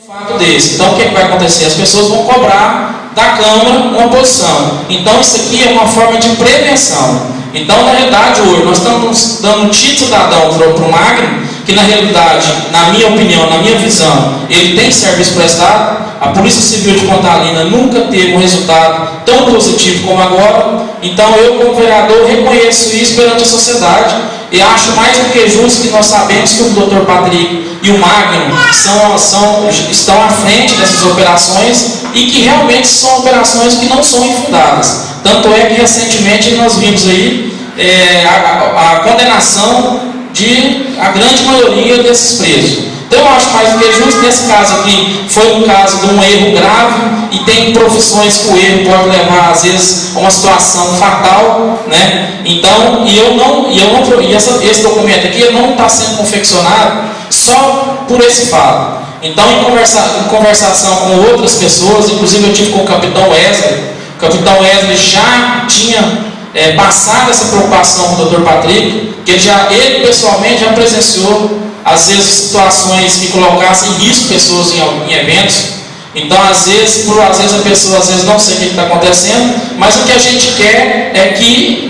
Fato desse. Então, o que vai acontecer? As pessoas vão cobrar da Câmara uma posição. Então, isso aqui é uma forma de prevenção. Então, na realidade, hoje, nós estamos dando um título cidadão para o Magno, que na realidade, na minha opinião, na minha visão, ele tem serviço prestado. A Polícia Civil de Pontalina nunca teve um resultado tão positivo como agora. Então, eu, como vereador, reconheço isso perante a sociedade e acho mais do que justo que nós sabemos que o Dr. Patrick e o Magno estão à frente dessas operações e que realmente são operações que não são infundadas. Tanto é que recentemente nós vimos aí a condenação de a grande maioria desses presos. Então eu acho mais do que justo. Nesse caso aqui foi um caso de um erro grave e tem profissões que o erro pode levar às vezes a uma situação fatal, né? Então, esse documento aqui não está sendo confeccionado só por esse fato. Então, em conversação com outras pessoas, inclusive eu tive com o Capitão Wesley. O Capitão Wesley já tinha passado essa preocupação com o Dr. Patrick, que ele pessoalmente já presenciou às vezes situações que colocassem em risco pessoas em eventos. Então, às vezes a pessoa não sei o que está acontecendo, mas o que a gente quer é que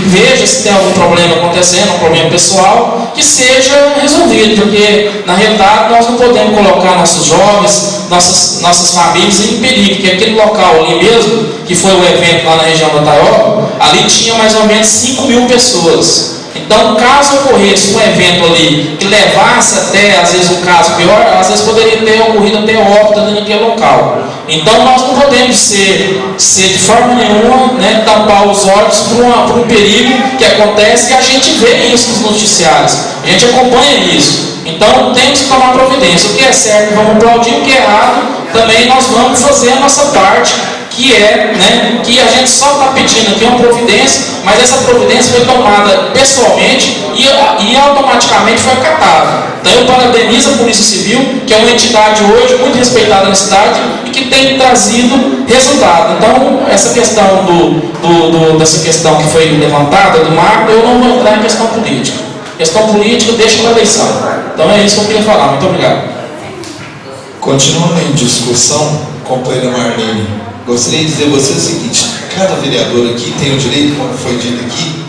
veja se tem algum problema acontecendo, um problema pessoal, que seja resolvido, porque na realidade nós não podemos colocar nossos jovens, nossas famílias em perigo, porque aquele local ali mesmo, que foi o evento lá na região do Ataió, ali tinha mais ou menos 5.000 pessoas. Então, caso ocorresse um evento ali que levasse até, às vezes, um caso pior, às vezes poderia ter ocorrido até óbito naquele local. Então, nós não podemos ser de forma nenhuma, tampar os olhos para um perigo que acontece e a gente vê isso nos noticiários, a gente acompanha isso. Então, temos que tomar providência. O que é certo, vamos aplaudir, o que é errado, também nós vamos fazer a nossa parte, que que a gente só está pedindo aqui uma providência, mas essa providência foi tomada pessoalmente e automaticamente foi acatada. Então eu parabenizo a Polícia Civil, que é uma entidade hoje muito respeitada na cidade e que tem trazido resultado. Então, essa questão dessa questão que foi levantada do Magno, eu não vou entrar em questão política. Questão política deixa na eleição. Então é isso que eu queria falar. Muito obrigado. Continuando em discussão, companheira Marlene, gostaria de dizer a você o seguinte: cada vereador aqui tem o direito, como foi dito aqui,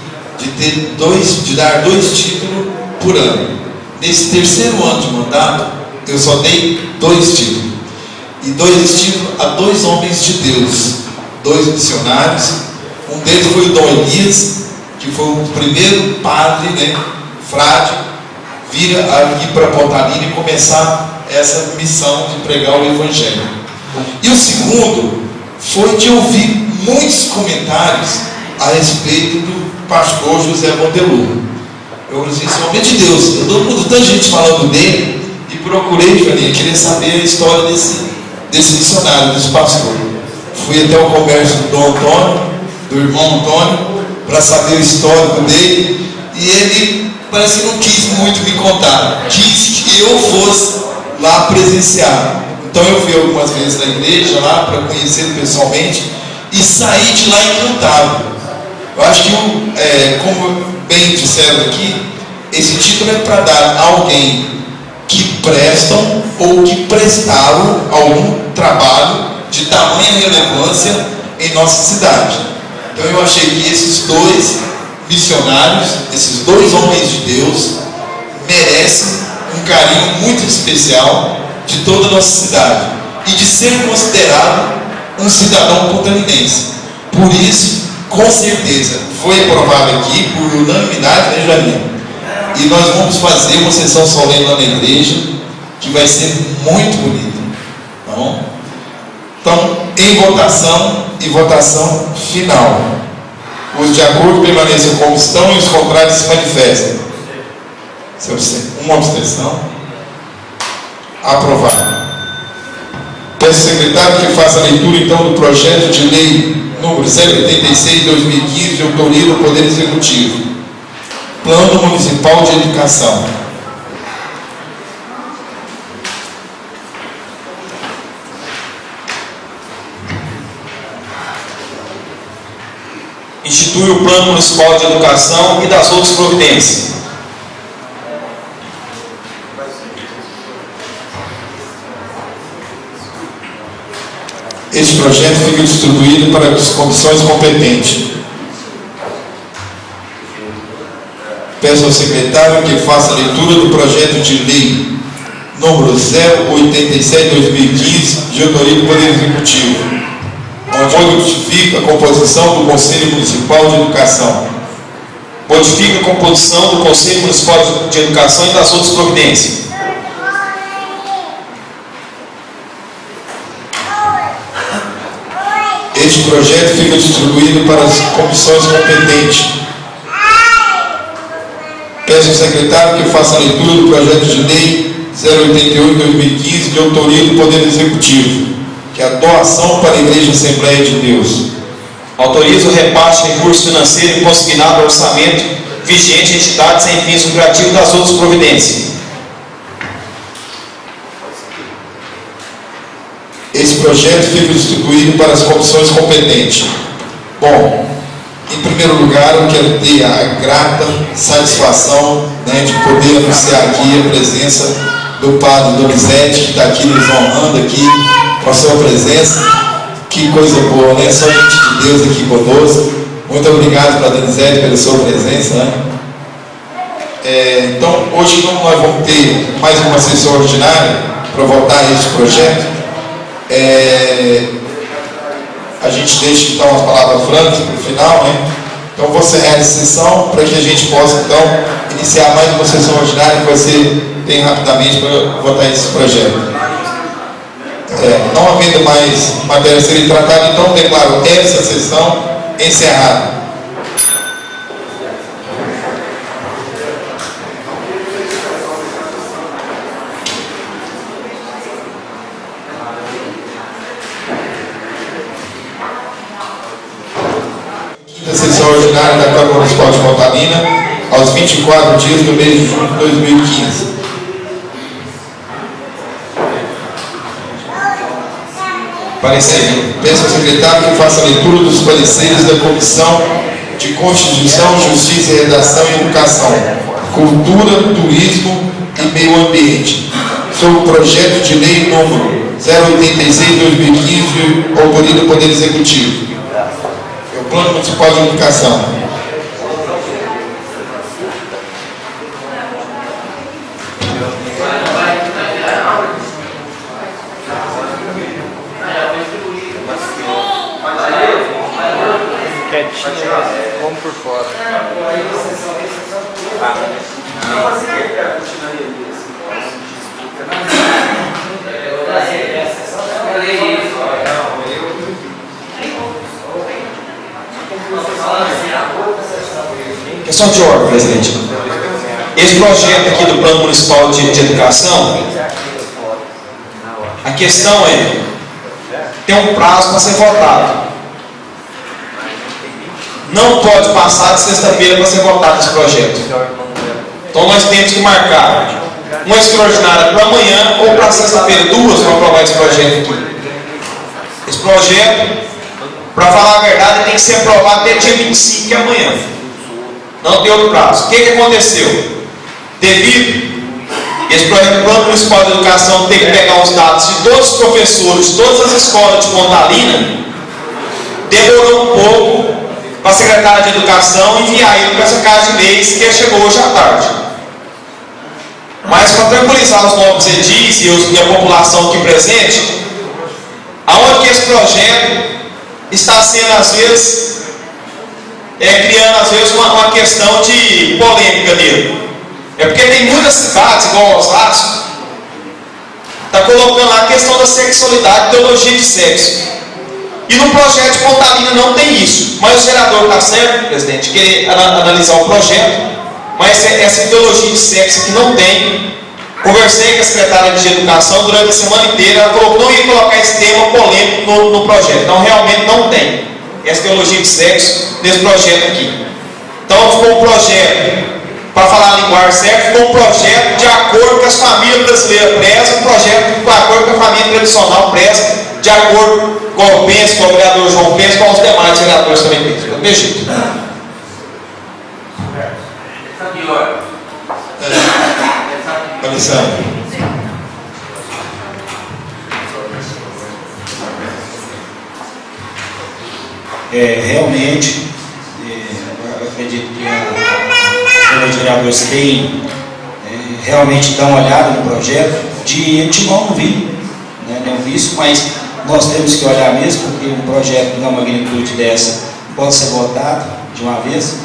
de dar 2 títulos por ano. Nesse 3º ano de mandato, eu só dei 2 títulos. E 2 títulos a 2 homens de Deus, 2 missionários. Um deles foi o Dom Elias, que foi o primeiro padre, frade, vir aqui para Pontalina e começar essa missão de pregar o Evangelho. E o segundo foi de ouvir muitos comentários a respeito do pastor José Montelupo. Eu disse, homem de Deus, eu dou tanta gente falando dele e procurei, queria saber a história desse missionário, desse pastor. Fui até o comércio do Dom Antônio, do irmão Antônio, para saber o histórico dele, e ele parece que não quis muito me contar, quis que eu fosse lá presenciar. Então eu fui algumas vezes na igreja lá para conhecê-lo pessoalmente e saí de lá encantado. Eu acho que, como bem disseram aqui, esse título é para dar a alguém que prestam ou que prestaram algum trabalho de tamanha relevância em nossa cidade. Então eu achei que esses 2 missionários, esses 2 homens de Deus, merecem um carinho muito especial de toda a nossa cidade e de ser considerado um cidadão pontalinense. Por isso, com certeza, foi aprovado aqui por unanimidade, Janine? E nós vamos fazer uma sessão solene lá na igreja, que vai ser muito bonita. Tá bom? Então, em votação e votação final. Os de acordo permaneçam como estão e os contrários se manifestem. Uma abstenção. Aprovado. Peço ao secretário que faça a leitura então do projeto de lei número 086 de 2015, de autoria do Poder Executivo. Plano Municipal de Educação. Institui o Plano Municipal de Educação e das outras providências. Este projeto fica distribuído para as comissões competentes. Peço ao secretário que faça a leitura do projeto de lei número 087/2015, de autoria do Poder Executivo, onde modifica a composição do Conselho Municipal de Educação. Modifica a composição do Conselho Municipal de Educação e das outras providências. Este projeto fica distribuído para as comissões competentes. Peço ao secretário que faça a leitura do projeto de lei 088/2015, de autoria do Poder Executivo, que é a doação para a Igreja Assembleia de Deus. Autoriza o repasse de recurso financeiro consignado ao orçamento vigente de entidades sem fins lucrativos das outras providências. Esse projeto fica distribuído para as comissões competentes. Bom, em primeiro lugar, eu quero ter a grata satisfação, de poder anunciar aqui a presença do Padre Donizete, que está aqui nos honrando aqui com a sua presença. Que coisa boa, né? Só gente de Deus aqui conosco. Muito obrigado, Padre Donizete, pela sua presença, Então, hoje nós vamos ter mais uma sessão ordinária para votar este projeto. A gente deixa então as palavras francas para o final, Então vou encerrar essa sessão para que a gente possa então iniciar mais uma sessão ordinária que vai ser bem rapidamente para votar esse projeto. Não havendo mais matéria a ser tratada, então declaro essa sessão encerrada. Sessão ordinária da Câmara Municipal de Pontalina, aos 24 dias do mês de junho de 2015. Parecer. Peço ao secretário que faça a leitura dos pareceres da Comissão de Constituição, Justiça e Redação e Educação, Cultura, Turismo e Meio Ambiente, sobre o projeto de lei número 086/2015, de autoria do Poder Executivo. Plano Municipal de Educação. Vamos por fora. Questão de ordem, presidente. Esse projeto aqui do Plano Municipal de Educação, a questão tem um prazo para ser votado. Não pode passar de sexta-feira para ser votado esse projeto. Então nós temos que marcar uma extraordinária para amanhã ou para sexta-feira, duas, para aprovar esse projeto aqui. Esse projeto, para falar a verdade, tem que ser aprovado até dia 25, que é amanhã. Não tem outro prazo. O que aconteceu? Devido esse projeto do Plano Municipal de Educação tem que pegar os dados de todos os professores, de todas as escolas de Pontalina, demorou um pouco para a secretária de Educação enviar ele para essa casa de leis que chegou hoje à tarde. Mas para tranquilizar os novos edis e a população aqui presente, aonde que esse projeto está sendo às vezes criando às vezes uma questão de polêmica dele. É porque tem muitas cidades, igual Osasco, está colocando lá a questão da sexualidade, ideologia de sexo. E no projeto de Pontalina não tem isso. Mas o gerador está certo, presidente, querer analisar o projeto, mas essa ideologia de sexo que não tem. Conversei com a secretária de Educação durante a semana inteira, ela falou que não ia colocar esse tema polêmico no projeto. Então realmente não tem essa ideologia de sexo nesse projeto aqui. Então ficou um projeto, para falar a linguagem certa, ficou um projeto de acordo com as famílias brasileiras prezam, um projeto de acordo com a família tradicional preza, de acordo com o Pence, com o vereador João Pence, com os demais vereadores também pensam. Do jeito. Realmente, eu acredito que os vereadores têm realmente dar uma olhada no projeto. De antemão não vi, né, não vi isso, mas nós temos que olhar mesmo, porque um projeto de uma magnitude dessa pode ser votado de uma vez.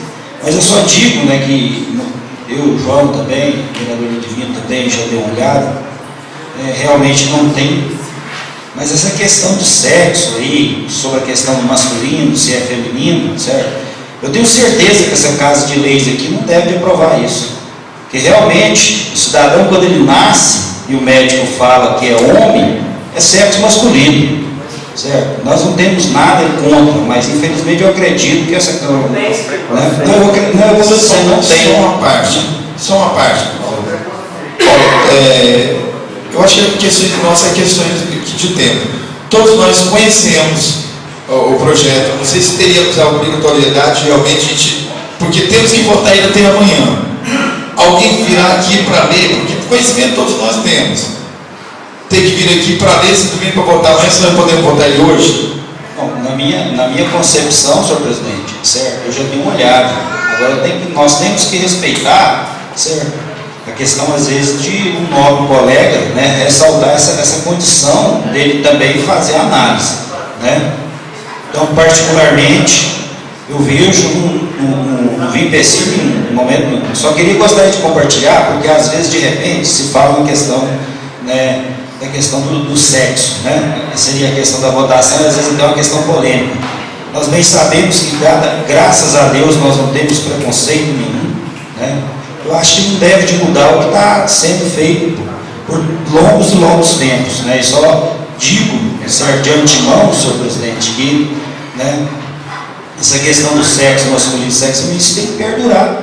Mas eu só digo, né, que eu, o João também, o vereador Divino também já deu uma olhada, realmente não tem. Mas essa questão de sexo aí, sobre a questão do masculino, se é feminino, certo? Eu tenho certeza que essa casa de leis aqui não deve aprovar isso. Porque realmente, o cidadão, quando ele nasce e o médico fala que é homem, é sexo masculino, certo? Nós não temos nada contra, mas infelizmente eu acredito que essa Câmara... Só uma parte. Eu acho que a questão nossa é questão de tempo. Todos nós conhecemos o projeto. Não sei se teríamos a obrigatoriedade realmente, porque temos que votar ele até amanhã. Alguém virá aqui para ler, porque conhecimento todos nós temos. Tem que vir aqui para ler, se domingo para votar amanhã, se nós podemos votar ele hoje? Não, na minha concepção, senhor presidente, certo? Eu já dei uma olhada. Agora nós temos que respeitar, certo? A questão, às vezes, de um nobre colega, né, ressaltar essa condição dele também fazer a análise, né? Então, particularmente, eu vejo um empecilho, um momento, só gostaria de compartilhar, porque às vezes, de repente, se fala em questão, né, da questão do sexo, né? Seria a questão da votação, às vezes até uma questão polêmica. Nós bem sabemos que, graças a Deus, nós não temos preconceito nenhum, né? Eu acho que não deve de mudar o que está sendo feito por longos e longos tempos, né? E só digo, certo, de antemão, senhor presidente, que, né, essa questão do sexo masculino e sexo feminino tem que perdurar.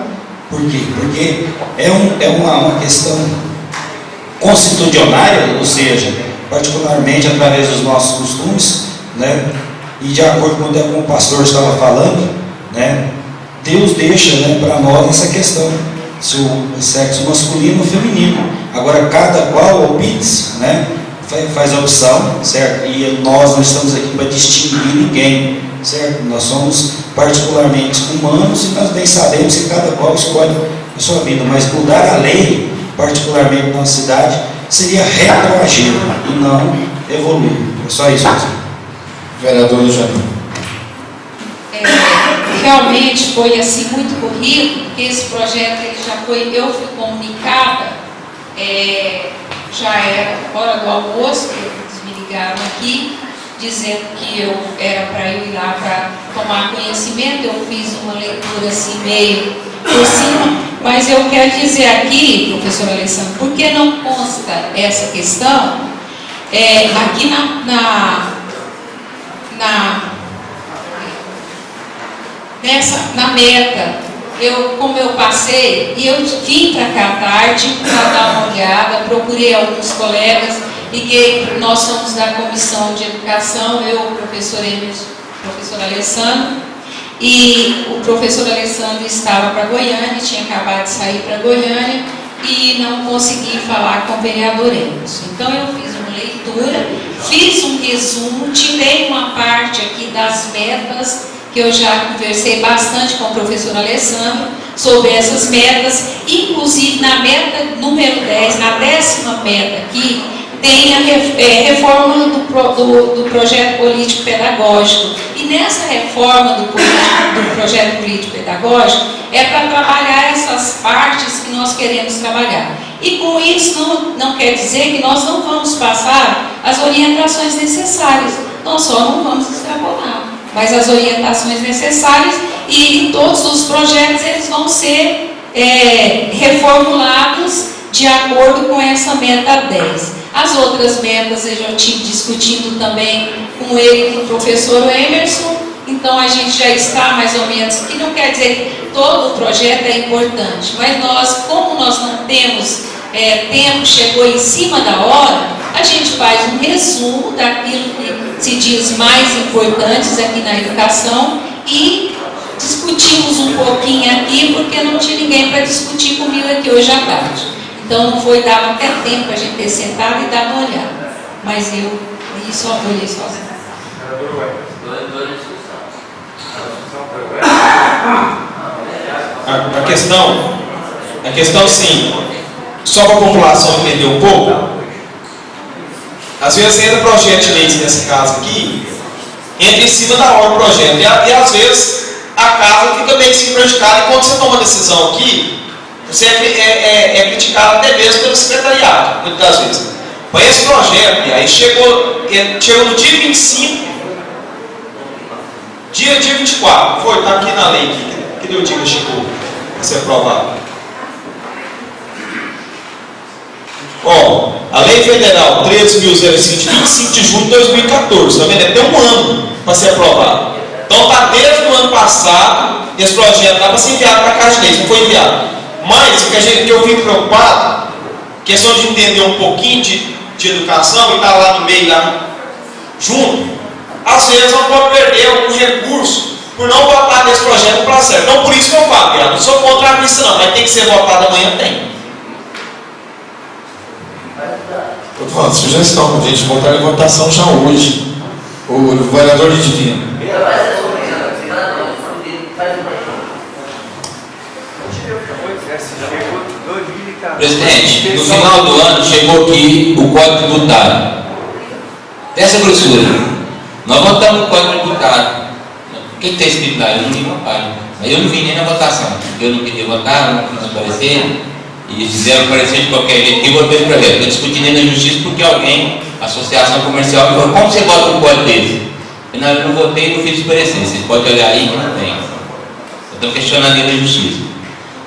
Por quê? Porque é uma questão constitucionária, ou seja, particularmente através dos nossos costumes, né, e de acordo com o pastor estava falando, né, Deus deixa, né, para nós essa questão, se o sexo masculino ou feminino. Agora, cada qual opine-se, né, faz a opção, certo? E nós não estamos aqui para distinguir ninguém, certo? Nós somos particularmente humanos e nós bem sabemos que cada qual escolhe a sua vida, mas mudar a lei, particularmente na nossa cidade, seria retroagir e não evoluir. É só isso mesmo. Vereador Janine. Realmente foi assim muito corrido, porque esse projeto ele já foi, eu fui comunicada, já era hora do almoço, eles me ligaram aqui, dizendo que eu era para eu ir lá para tomar conhecimento. Eu fiz uma leitura assim meio por cima, mas eu quero dizer aqui, professor Alessandro, por que não consta essa questão aqui na meta, como eu passei, e eu vim para cá à tarde para dar uma olhada, procurei alguns colegas, liguei, nós somos da comissão de educação, eu, o professor Emerson, o professor Alessandro, e o professor Alessandro estava para Goiânia, tinha acabado de sair para Goiânia, e não consegui falar com o vereador Emerson. Então eu fiz uma leitura, fiz um resumo, tirei uma parte aqui das metas, que eu já conversei bastante com o professor Alessandro sobre essas metas, inclusive na meta número 10, na 10ª meta aqui, tem a reforma do projeto político-pedagógico. E nessa reforma do projeto político-pedagógico é para trabalhar essas partes que nós queremos trabalhar. E com isso não quer dizer que nós não vamos passar as orientações necessárias, nós só não vamos extrapolar, mas as orientações necessárias, e todos os projetos eles vão ser reformulados de acordo com essa meta 10. As outras metas eu já estive discutindo também com ele, com o professor Emerson, então a gente já está mais ou menos, que não quer dizer que todo o projeto é importante, mas nós, como nós não temos tempo, chegou em cima da hora, a gente faz um resumo daquilo que se diz mais importantes aqui na educação e discutimos um pouquinho aqui, porque não tinha ninguém para discutir comigo aqui hoje à tarde. Então não foi dado até tempo a gente ter sentado e dado uma olhada. Mas eu olhei sozinho. A questão sim, só para a população entender um pouco, às vezes entra projeto de lei nesse caso aqui, entra em cima da hora do projeto, e às vezes a casa fica meio que prejudicada, e quando você toma uma decisão aqui, você é criticado até mesmo pelo secretariado, muitas das vezes. Mas esse projeto, aí chegou no dia 25, dia 24, foi, está aqui na lei, que deu o dia que chegou a ser aprovado. Ó, a Lei Federal 13.005 de 25 de junho de 2014, tá vendo? É até um ano para ser aprovado. Então está desde o ano passado, esse projeto estava para ser enviado para a Casa de Leis, não foi enviado. Mas o que eu fico preocupado, questão de entender um pouquinho de educação e estar lá no meio, lá junto, às vezes não pode perder algum recurso por não votar nesse projeto para certo. Então por isso que eu falo, cara, não sou contra a missa não, mas tem que ser votado amanhã, tem. Eu tô falando, sugestão, a gente botar em votação já hoje. O vereador Lidivino. Presidente, no final do ano chegou aqui o Código Tributário. Dessa grossura. Nós votamos o Código Tributário. O que está escrito lá? Eu não vi uma página. Mas eu não vi nem na votação. Eu não queria votar, não quis aparecer. E fizeram parecer de qualquer jeito. E votei o projeto. Eu discuti dentro da justiça porque alguém, associação comercial, me falou: como você vota um código desse? Eu não votei e não fiz parecer. Vocês podem olhar aí que não tem. Eu estou questionando dentro da justiça.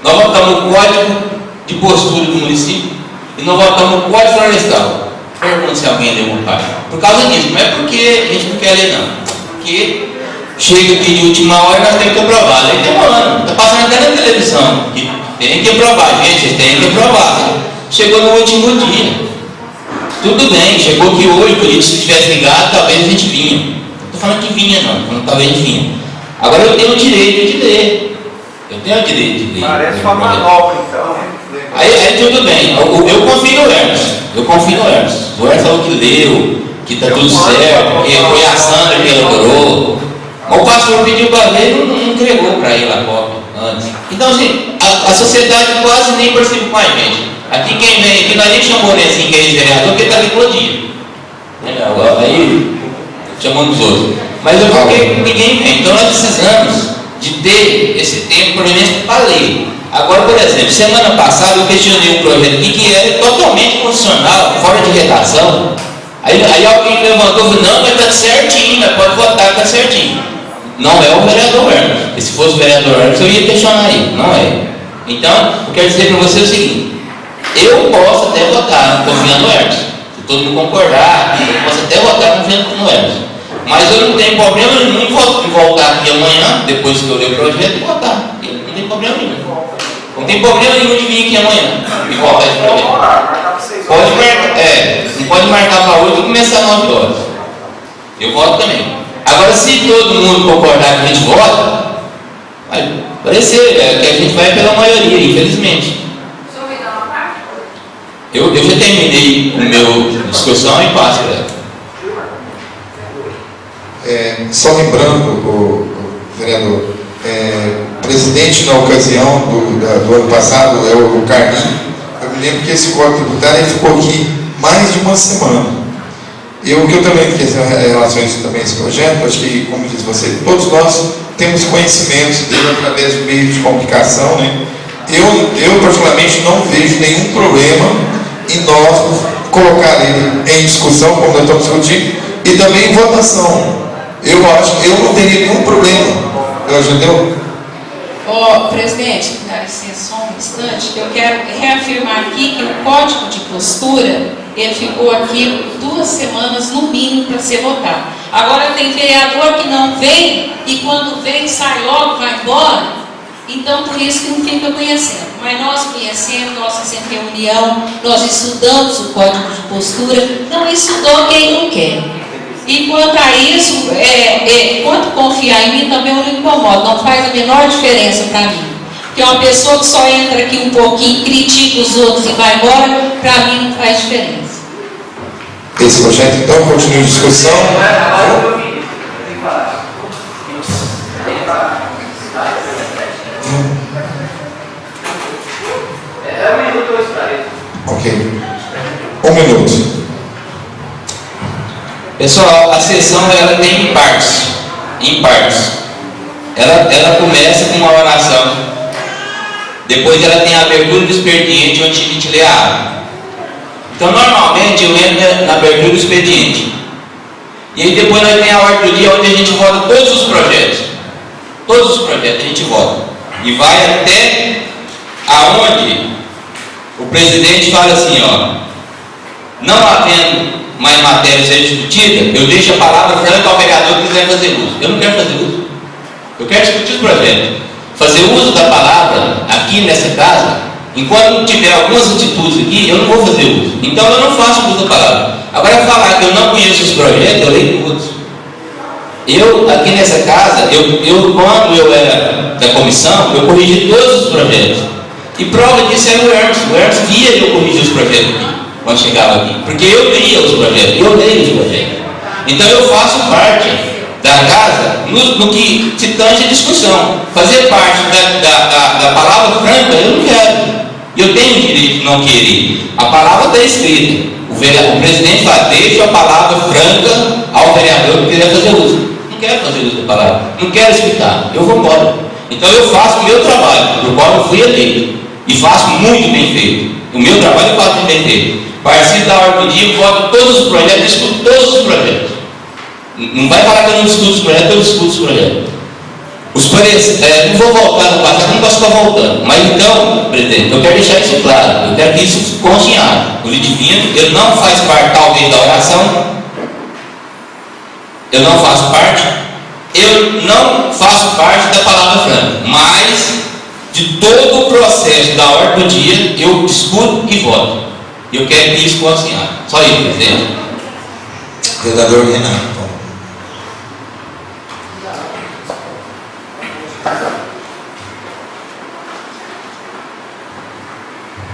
Nós votamos o código de postura do município e nós votamos o código florestal. Pergunta se alguém deu uma página. Por causa disso, não é porque a gente não quer ler, não. Porque chega aqui de última hora e nós temos que aprovar. Aí tem um ano. Está passando até na televisão. Que tem que aprovar, gente. Vocês têm que aprovar. Chegou no último dia. Tudo bem, chegou aqui hoje, por isso, se tivesse ligado, talvez a gente vinha. Não estou falando que vinha, não. Estou falando que talvez vinha. Agora eu tenho o direito de ler. Eu tenho o direito de ler. Parece uma manobra, então. Aí tudo bem. Eu confio no Hermes. Eu confio no Hermes. O Hermes falou que leu, que está tudo certo, que foi a Sandra que elaborou. Mas o pastor pediu para ler e não entregou para ele a cópia antes. Então, assim, a sociedade quase nem participa com a gente. Aqui quem vem aqui, nós nem chamamos ele assim, que é ex-vereador, porque ele está aqui todo dia. Aí chamamos os outros. Mas eu porque ninguém vem. Então nós precisamos de ter esse tempo, pelo menos, para ler. Agora, por exemplo, semana passada eu questionei um projeto aqui que era totalmente constitucional, fora de redação. Aí alguém levantou e falou: não, mas está certinho, mas pode votar, está certinho. Não é o vereador Hermes. E se fosse o vereador Hermes, eu ia questionar ele. Não é. Então, eu quero dizer para você o seguinte: eu posso até votar confiando no Hermes. Se todo mundo concordar, eu posso até votar confiando no Hermes. Mas eu não tenho problema nenhum em voltar aqui amanhã, depois que eu ler o projeto, e votar. Eu não tenho problema nenhum. Não tem problema nenhum de vir aqui amanhã e votar esse projeto. Pode marcar, não pode marcar para hoje e começar às 9 horas. Eu voto também. Agora, se todo mundo concordar que a gente vota, vai parecer que a gente vai pela maioria, infelizmente. Eu já terminei o meu discussão e passo para ela. Só lembrando, o vereador, o presidente na ocasião do ano passado é o Carlinhos. Eu me lembro que esse código tributário ele ficou aqui mais de uma semana. O que eu também fiz em relação a isso também, esse projeto, acho que, como diz você, todos nós temos conhecimentos dele através do meio de comunicação, né? Eu particularmente não vejo nenhum problema em nós colocar ele em discussão, como nós estamos discutindo, e também em votação. Eu não teria nenhum problema. Entendeu? Presidente, dá licença só um instante, eu quero reafirmar aqui que o código de postura, ele ficou aqui 2 semanas no mínimo para ser votado. Agora tem vereador que não vem e quando vem sai logo, vai embora. Então por isso que não fica conhecendo. Mas nós conhecemos, nós fazemos reunião, nós estudamos o código de postura, não estudou quem não quer. E quanto a isso, quanto confiar em mim também eu não incomodo, não faz a menor diferença para mim. Porque uma pessoa que só entra aqui um pouquinho, critica os outros e vai embora, para mim não faz diferença. Esse projeto então continua em discussão. 1 minuto. Pessoal, a sessão ela tem em partes. Ela começa com uma oração. Depois ela tem a abertura do expediente, onde a gente lê a ata. Então, normalmente eu entro na abertura do expediente. E aí depois nós tem a ordem do dia, onde a gente vota todos os projetos. Todos os projetos a gente vota. E vai até aonde o presidente fala assim, ó, não havendo mais matéria ser discutida, eu deixo a palavra franca ao vereador que quiser fazer uso. Eu não quero fazer uso. Eu quero discutir os projetos. Fazer uso da palavra aqui nessa casa, enquanto não tiver algumas atitudes aqui, eu não vou fazer uso. Então eu não faço uso da palavra. Agora, falar que eu não conheço os projetos, eu leio todos. Eu, aqui nessa casa, quando eu era da comissão, eu corrigi todos os projetos. E prova disso era o Hermes. O Hermes via eu corrigir os projetos aqui, quando chegava aqui. Porque eu lia os projetos, eu leio os projetos. Então eu faço parte da casa no que se tange a discussão. Fazer parte da palavra franca, eu não quero. Eu tenho o direito de não querer. A palavra está escrita. O presidente fala, deixa a palavra franca ao vereador que quiser fazer uso. Não quero fazer uso da palavra. Não quero escutar. Eu vou embora. Então eu faço o meu trabalho, do qual eu fui eleito. E faço muito bem feito. O meu trabalho eu faço muito bem feito. Participo da ordem do dia, voto todos os projetos, discuto todos os projetos. Não vai falar que eu não discuto os projetos, eu discuto os projetos. Não vou voltar no passado, não posso ficar voltando. Mas então, presidente, eu quero deixar isso claro. Eu quero que isso conste em ata. O divino, ele não faz parte, talvez, da oração. Eu não faço parte. Eu não faço parte da palavra franca. Mas, de todo o processo da ordem do dia, eu discuto e voto. E eu quero que isso conste em ata. Só isso, presidente. Vereador Renato.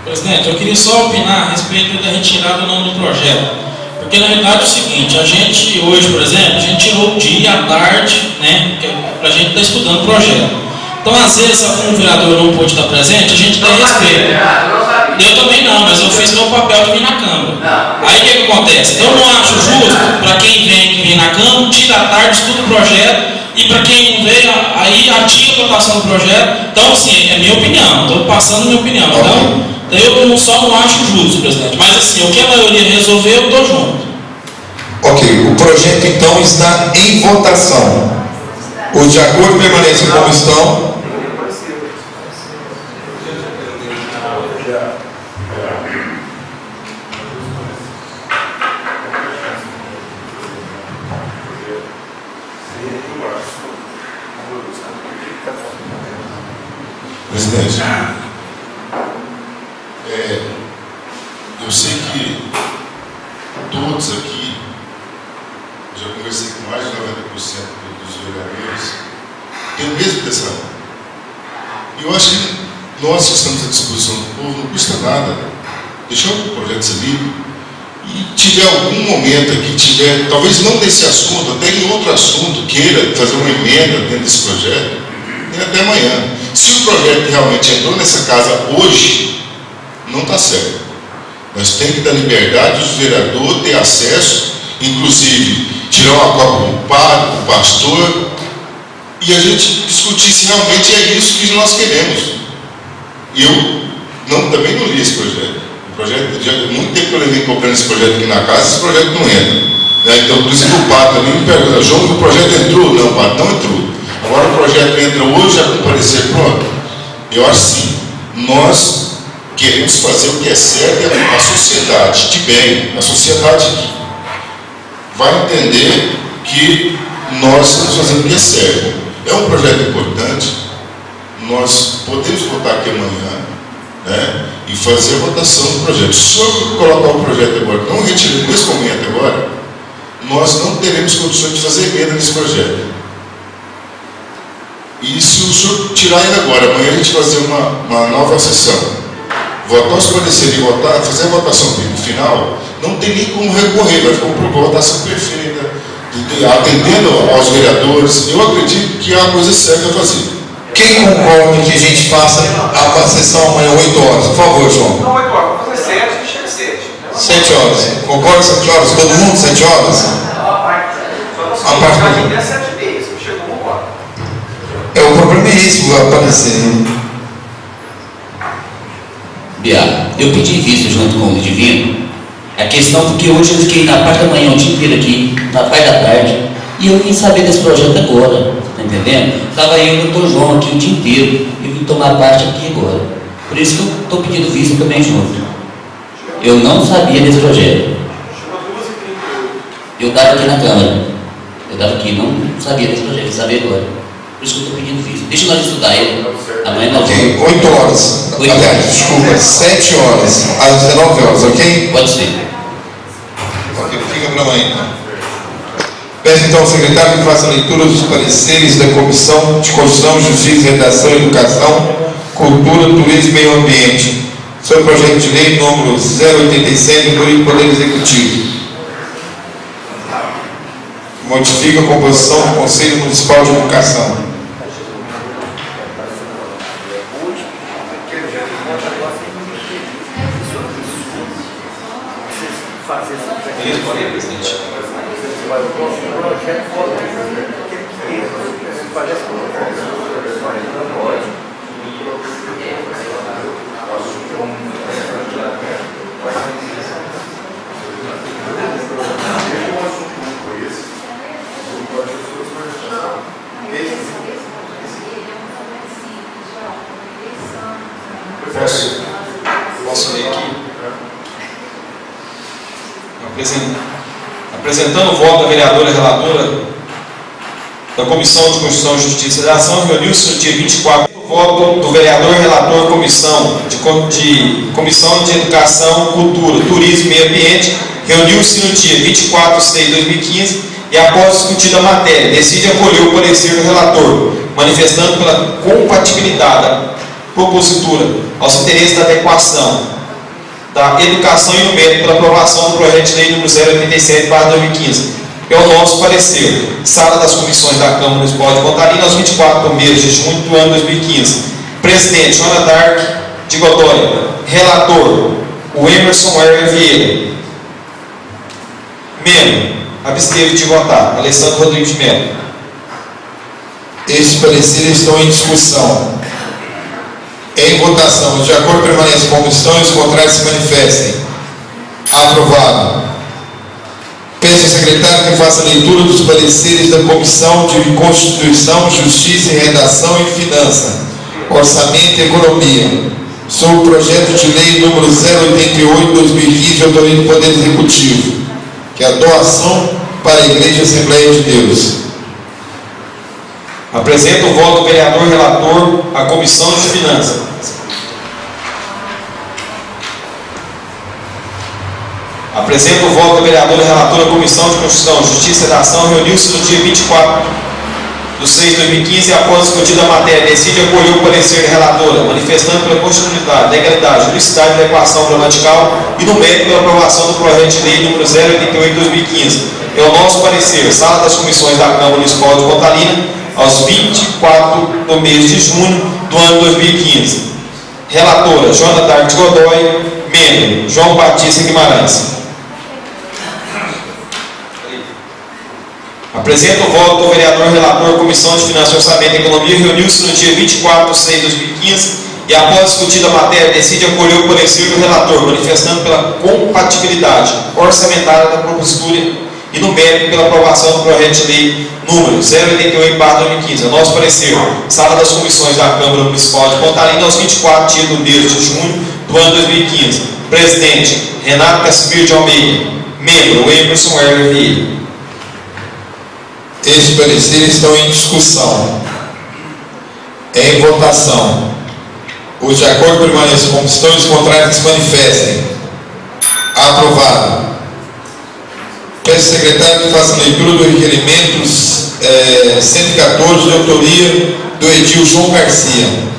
Presidente, eu queria só opinar a respeito da retirada ou não do projeto. Porque na verdade é o seguinte, a gente hoje, por exemplo, a gente tirou o dia, a tarde, né, para a gente estar estudando o projeto. Então, às vezes, como o vereador não pôde estar presente, a gente dá respeito. Eu também não, mas eu fiz meu papel de vir na Câmara. Aí o que acontece? Eu não acho justo para quem vem na Câmara, tira a tarde, estuda o projeto, e para quem não veio, aí atira a votação do projeto. Então, assim, é minha opinião, estou passando minha opinião. Então, eu só não acho justo, presidente. Mas, assim, o que a maioria resolveu, eu estou junto. Ok, o projeto então está em votação. Os de acordo permanecem como estão. Presidente, eu sei que todos aqui, já conversei com mais de 90% dos vereadores, têm o mesmo pensamento. E eu acho que nós que estamos à disposição do povo, não custa nada deixar o projeto ser lido e tiver algum momento aqui, talvez não desse assunto, até em outro assunto, queira fazer uma emenda dentro desse projeto, e até amanhã. Se o projeto realmente entrou nessa casa hoje, não está certo. Nós temos que dar liberdade dos vereadores ter acesso, inclusive tirar uma cópia do padre, do pastor, e a gente discutir se realmente é isso que nós queremos. Eu também não li esse projeto. O projeto, já há muito tempo que eu levei comprando esse projeto aqui na casa, esse projeto não entra. Então, por isso que o padre também me pergunta, João, o projeto entrou? Não, padre, não entrou. Agora o projeto entra hoje, já comparecer pronto. Eu acho sim, nós queremos fazer o que é certo, a sociedade de bem, a sociedade vai entender que nós estamos fazendo o que é certo. É um projeto importante, nós podemos votar aqui amanhã, né, e fazer a votação do projeto. Se o senhor colocar o projeto agora, não retirando nesse momento agora, nós não teremos condições de fazer emenda nesse projeto. E se o senhor tirar ele agora, amanhã a gente fazer uma nova sessão, votar os pareceres e fazer a votação no final, não tem nem como recorrer, vai ficar uma votação perfeita, atendendo aos vereadores. Eu acredito que é a coisa certa a fazer. Quem concorda que a gente faça a sessão amanhã 8 horas? Por favor, João. Não, 8 horas, vamos fazer 7, chega 7. 7 horas. Concorda 7 horas? Todo mundo 7 horas? A parte até 7h30, se chegou 1 hora. o problema é esse que vai aparecer, né? Bia, eu pedi vista junto com o Divino. A questão porque hoje eu fiquei na parte da manhã o dia inteiro aqui, na parte da tarde, e eu vim saber desse projeto agora, tá entendendo? Estava eu e o Dr. João aqui o dia inteiro, e vim tomar parte aqui agora. Por isso que eu estou pedindo vista também junto. Eu não sabia desse projeto. Eu estava aqui na Câmara. Eu estava aqui, não sabia desse projeto, sabia agora. Por isso que eu estou pedindo vista. Deixa nós estudar ele. Amanhã nós Ok, 8 horas. 8 Aliás, horas. desculpa, 7 horas às 19 horas, ok? Pode ser. Ok, fica para amanhã então. Peço então ao secretário que faça a leitura dos pareceres da Comissão de Constituição, Justiça, Redação, Educação, Cultura, Turismo e Meio Ambiente sobre o projeto de lei número 087 do Poder Executivo. Modifica a composição do Conselho Municipal de Educação. Posso ler aqui? Apresentando o voto da vereadora relatora da Comissão de Constituição, Justiça e Redação, reuniu-se no dia 24. O voto do vereador relator Comissão de Educação, Cultura, Turismo e Meio Ambiente, reuniu-se no dia 24 de 6 de 2015 e, após discutir a matéria, decide acolher o parecer do relator, manifestando pela compatibilidade da propositura aos interesses da adequação da educação e do mérito pela aprovação do projeto de lei número 087/2015. É o nosso parecer. Sala das Comissões da Câmara Municipal de Pontalina, aos 24 de mês de junho do ano 2015. Presidente, Joana Dark de Godoy. Relator, o Emerson Herber Vieira. Membro, absteve de votar, Alessandro Rodrigues de Mello. Estes pareceres estão em discussão. Em votação, de acordo permaneçam como estão e os contrários se manifestem. Aprovado. Peço ao secretário que faça a leitura dos pareceres da Comissão de Constituição, Justiça e Redação e Finanças, Orçamento e Economia, sobre o projeto de lei número 088/2015 de autoria do Poder Executivo, que é a doação para a Igreja Assembleia de Deus. Apresento o voto do vereador relator à Comissão de Finanças. Apresento o voto do vereador relator à Comissão de Constituição, Justiça e Redação, reuniu-se no dia 24 de 6 de 2015 e, após discutir a matéria, decide acolher o parecer da relatora, manifestando pela constitucionalidade, legalidade, juridicidade e adequação gramatical e no mérito pela aprovação do projeto de lei número 088/2015. É o nosso parecer. Sala das Comissões da Câmara Municipal de Pontalina, aos 24 do mês de junho do ano 2015. Relatora, Joana Dark de Godoy. Membro, João Batista Guimarães. Apresento o voto do vereador relator, Comissão de Finanças, Orçamento e Economia, reuniu-se no dia 24 de 6 de 2015 e, após discutir a matéria, decide acolher o parecer do relator, manifestando pela compatibilidade orçamentária da propositura e no mérito pela aprovação do projeto de lei número 088/2015. É nosso parecer. Sala das Comissões da Câmara Municipal de Pontalina, aos 24 dias do mês de junho do ano 2015. Presidente, Renato Casimiro de Almeida. Membro, Emerson Herber Vieira. Estes pareceres estão em discussão. Em votação. Os de acordo permaneçam como estão e os contrários se manifestem. Aprovado. Peço ao secretário que faça a leitura dos requerimentos 114 de autoria do edil João Garcia.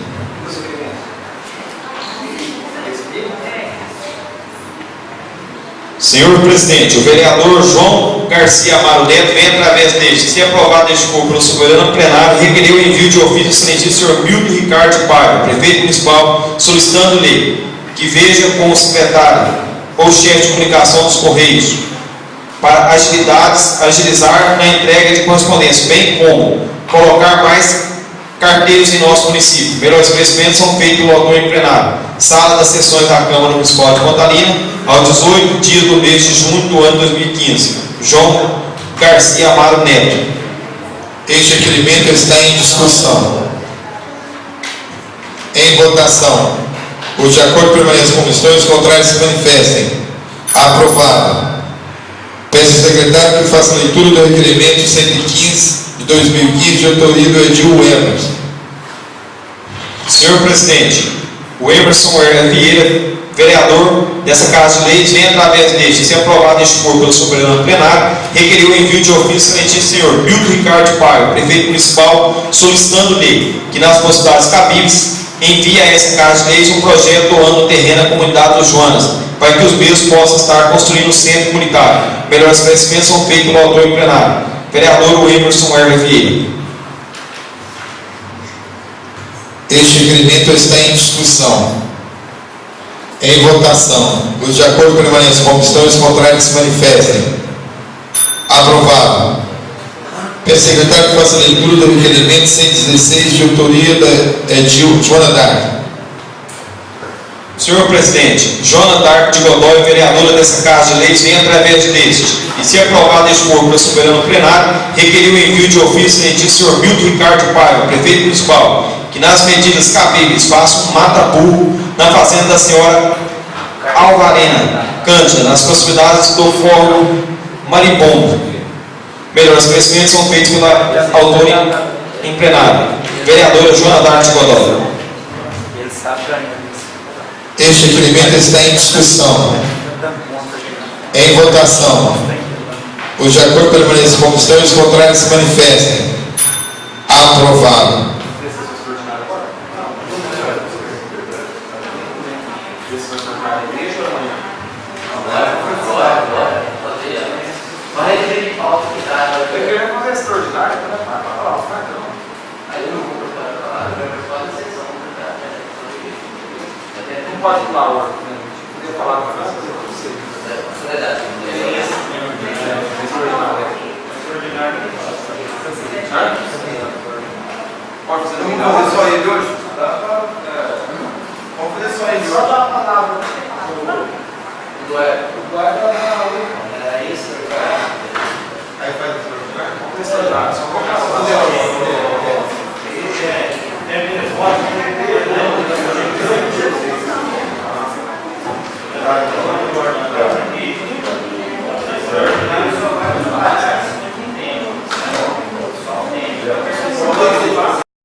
Senhor Presidente, o vereador João Garcia Amaro Neto vem, através deste, se aprovado este corpo pelo soberano plenário, requerer o envio de ofício do excelentíssimo senhor Milton Ricardo Paiva, prefeito municipal, solicitando-lhe que veja com o secretário ou chefe de comunicação dos Correios, para agilizar na entrega de correspondência, bem como colocar mais carteiros em nosso município. Melhores esclarecimentos são feitos pelo autor em plenário. Sala das sessões da Câmara Municipal de Pontalina, ao 18 dias do mês de junho do ano 2015. João Garcia Amaro Neto. Este requerimento está em discussão. Em votação. Os de acordo permaneçam como estão, os contrários se manifestem. Aprovado. Peço ao secretário que faça a leitura do requerimento 115 de 2015, de autoria do Edil Emerson. Senhor presidente, o Emerson Herler Vieira, vereador dessa Casa de Leis, vem através deste, se aprovado este for pelo soberano plenário, requeriu o envio de ofício ao excelentíssimo senhor Milton Ricardo Paiva, prefeito municipal, solicitando-lhe que nas possibilidades cabíveis envie a essa Casa de Leis um projeto doando o terreno à comunidade dos Joanas, para que os mesmos possam estar construindo o centro comunitário. Melhores esclarecimentos são feitos pelo autor em plenário. Vereador Emerson Herler Vieira. Este requerimento está em discussão. Em votação. Os de acordo permaneçam como estão, os contrários se manifestem. Aprovado. Peço ao secretário que faça a leitura do requerimento 116, de autoria da Edil Joana Dark. Senhor presidente, Joana Dark de Godoy, vereadora dessa Casa de Leis, vem através deste, e se aprovado este for pelo soberano plenário, requeriu o envio de ofício ao senhor Milton Ricardo Paiva, prefeito municipal, que nas medidas cabíveis faça um mata-burro na fazenda da senhora Alvarena Cândida, nas proximidades do Fórum Maribondo. Melhores esclarecimentos são feitos pela autora em plenário. Vereadora Joana Dark de Godoy. Este requerimento está em discussão. Em votação. Os de acordo permaneçam como estão, os contrários se manifestem. Aprovado. Pode falar hoje, podia falar com você. Pode fazer vamos fazer só ele hoje? Vamos fazer só ele hoje. Só dá a palavra. O é isso, aí faz o vamos fazer só já. Só vou fazer